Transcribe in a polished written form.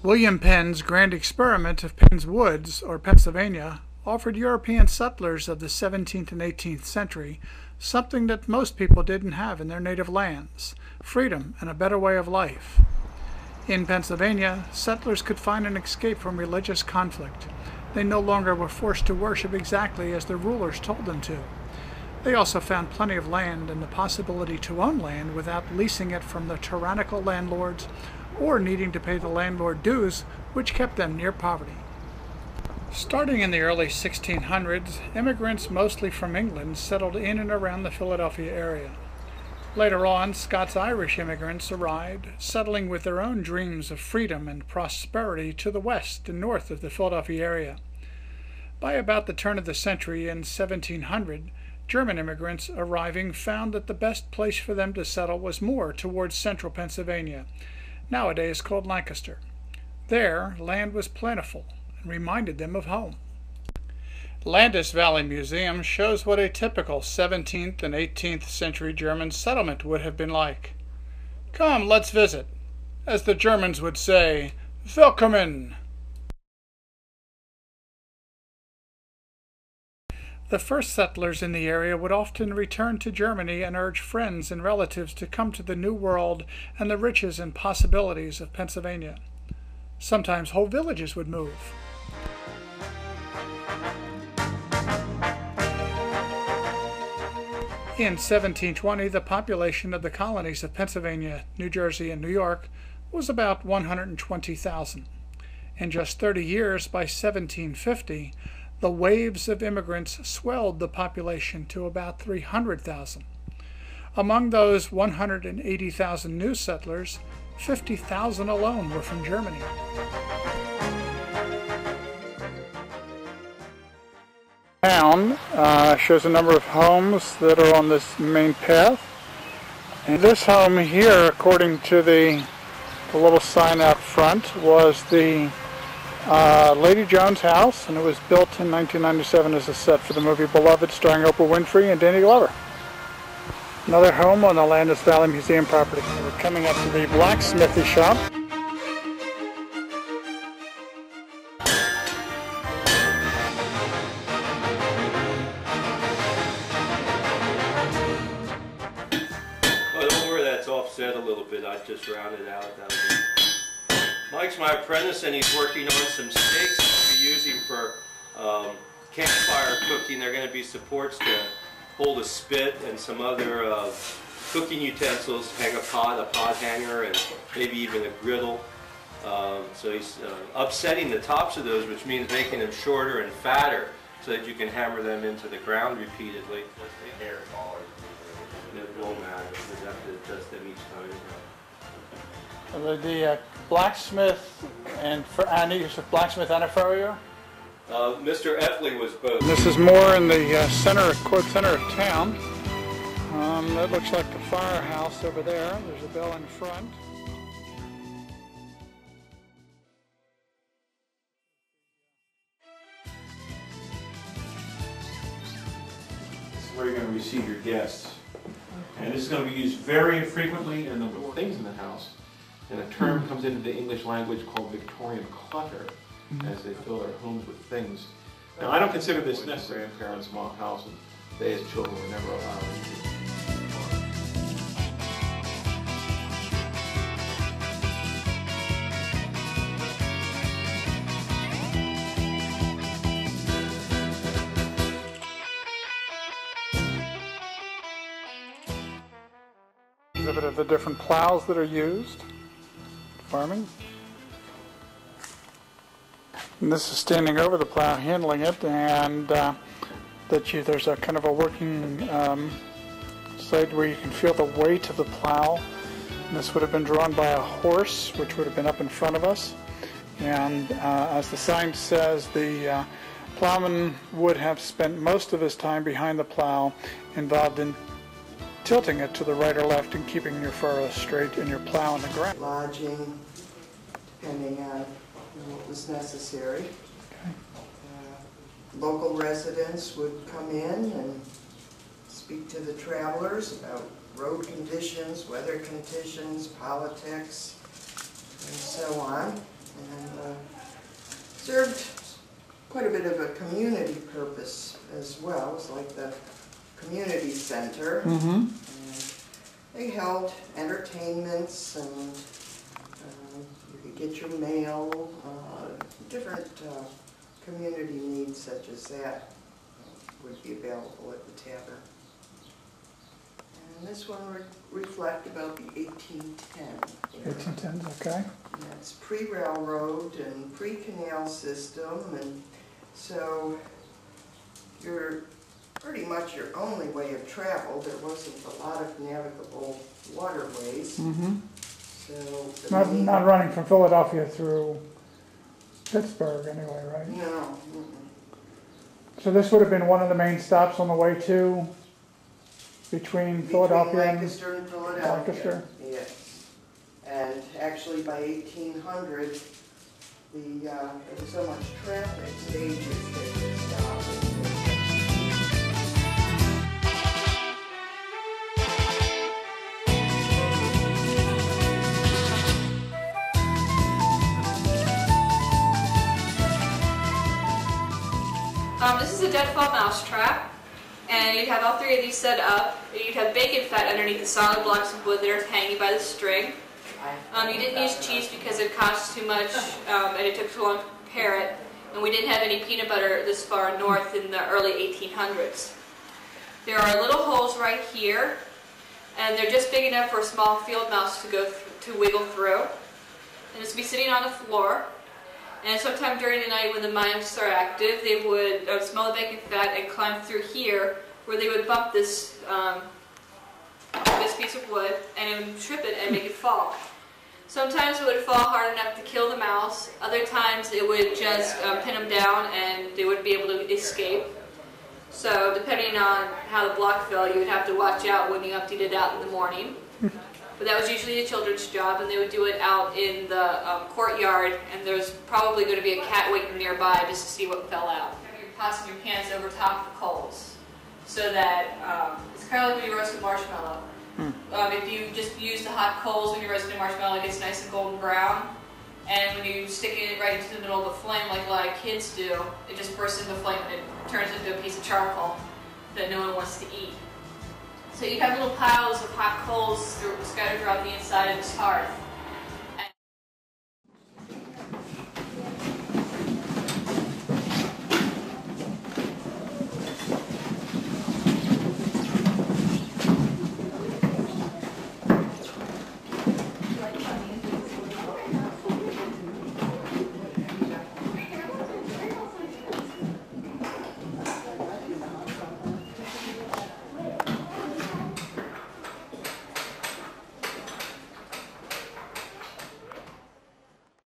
William Penn's grand experiment of Penn's Woods, or Pennsylvania, offered European settlers of the 17th and 18th century something that most people didn't have in their native lands: freedom and a better way of life. In Pennsylvania, settlers could find an escape from religious conflict. They no longer were forced to worship exactly as their rulers told them to. They also found plenty of land and the possibility to own land without leasing it from the tyrannical landlords or needing to pay the landlord dues, which kept them near poverty. Starting in the early 1600s, immigrants mostly from England settled in and around the Philadelphia area. Later on, Scots-Irish immigrants arrived, settling with their own dreams of freedom and prosperity to the west and north of the Philadelphia area. By about the turn of the century in 1700, German immigrants arriving found that the best place for them to settle was more towards central Pennsylvania, nowadays called Lancaster. There, land was plentiful and reminded them of home. Landis Valley Museum shows what a typical 17th and 18th century German settlement would have been like. Come, let's visit. As the Germans would say, Willkommen! The first settlers in the area would often return to Germany and urge friends and relatives to come to the New World and the riches and possibilities of Pennsylvania. Sometimes whole villages would move. In 1720, the population of the colonies of Pennsylvania, New Jersey, and New York was about 120,000. In just 30 years, by 1750, the waves of immigrants swelled the population to about 300,000. Among those 180,000 new settlers, 50,000 alone were from Germany. Town shows a number of homes that are on this main path. And this home here, according to the little sign out front, was the Lady Jones house, and it was built in 1997 as a set for the movie Beloved, starring Oprah Winfrey and Danny Glover. Another home on the Landis Valley Museum property. We're coming up to the blacksmithy shop. Well, don't worry, that's offset a little bit. I just rounded out. Mike's my apprentice, and he's working on some stakes I'll be using for campfire cooking. They're going to be supports to hold a spit and some other cooking utensils, hang a pot hanger, and maybe even a griddle. So he's upsetting the tops of those, which means making them shorter and fatter so that you can hammer them into the ground repeatedly. It won't matter, because you have to adjust them each time. The blacksmith and blacksmith and a furrier? Mr. Effley was both. This is more in the center of town. That looks like the firehouse over there. There's a bell in front. This is where you're going to receive your guests. And this is going to be used very infrequently in the things in the house. And a term comes into the English language called Victorian clutter, as they fill their homes with things. Now, I don't consider this necessary. Grandparents' house, and they as children were never allowed to. Exhibit of the different plows that are used. Farming. And this is standing over the plow, handling it, and there's a kind of a working side where you can feel the weight of the plow. And this would have been drawn by a horse, which would have been up in front of us. And as the sign says, the plowman would have spent most of his time behind the plow, involved in tilting it to the right or left and keeping your furrows straight and your plow on the ground. Lodging, depending on what was necessary. Okay. Local residents would come in and speak to the travelers about road conditions, weather conditions, politics, and so on. and served quite a bit of a community purpose as well. It's like the community center. And they held entertainments, and you could get your mail, different community needs such as that would be available at the tavern. And this one would reflect about the 1810 era. 1810s, okay. And that's pre-railroad and pre-canal system, and so you're pretty much your only way of travel. There wasn't a lot of navigable waterways. So Not running from Philadelphia through Pittsburgh anyway, right? No. So this would have been one of the main stops on the way to between Philadelphia Lancaster and Philadelphia. Lancaster? Yes. And actually by 1800, there was so much traffic, stages that would stop. This is a deadfall mousetrap, and you'd have all three of these set up. You'd have bacon fat underneath the solid blocks of wood that are hanging by the string. You didn't use cheese because it cost too much and it took too long to prepare it, and we didn't have any peanut butter this far north in the early 1800s. There are little holes right here, and they're just big enough for a small field mouse to wiggle through. And it's be sitting on the floor. And sometime during the night when the mice are active, they would smell the bacon fat and climb through here, where they would bump this piece of wood, and it would trip it and make it fall. Sometimes it would fall hard enough to kill the mouse. Other times it would just pin them down and they wouldn't be able to escape. So depending on how the block fell, you would have to watch out when you emptied it out in the morning. But that was usually a children's job, and they would do it out in the courtyard, and there was probably going to be a cat waiting nearby just to see what fell out. Your pots and your pans over top of the coals, so that it's kind of like when you roast a marshmallow. If you just use the hot coals when you're roasting a marshmallow, it gets nice and golden brown. And when you stick it right into the middle of the flame, like a lot of kids do, it just bursts into flame and it turns into a piece of charcoal that no one wants to eat. So you'd have little piles of hot coals scattered throughout the inside of this hearth.